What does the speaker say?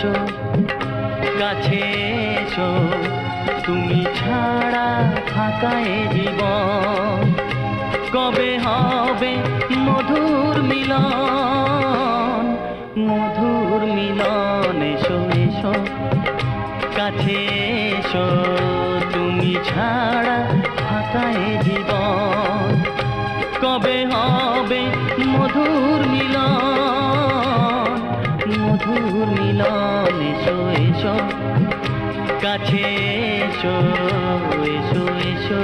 এসো কাছে এসো, তুমি ছাড়া ফাঁকা এ জীবন। কবে হবে মধুর মিলন, মধুর মিলন। এসো এসো কাছে এসো, তুমি ছাড়া ফাঁকা এ জীবন। কবে হবে মধুর মিলন, মধুর মিলন। এসো এসো কাছে এসো, এসো এসো।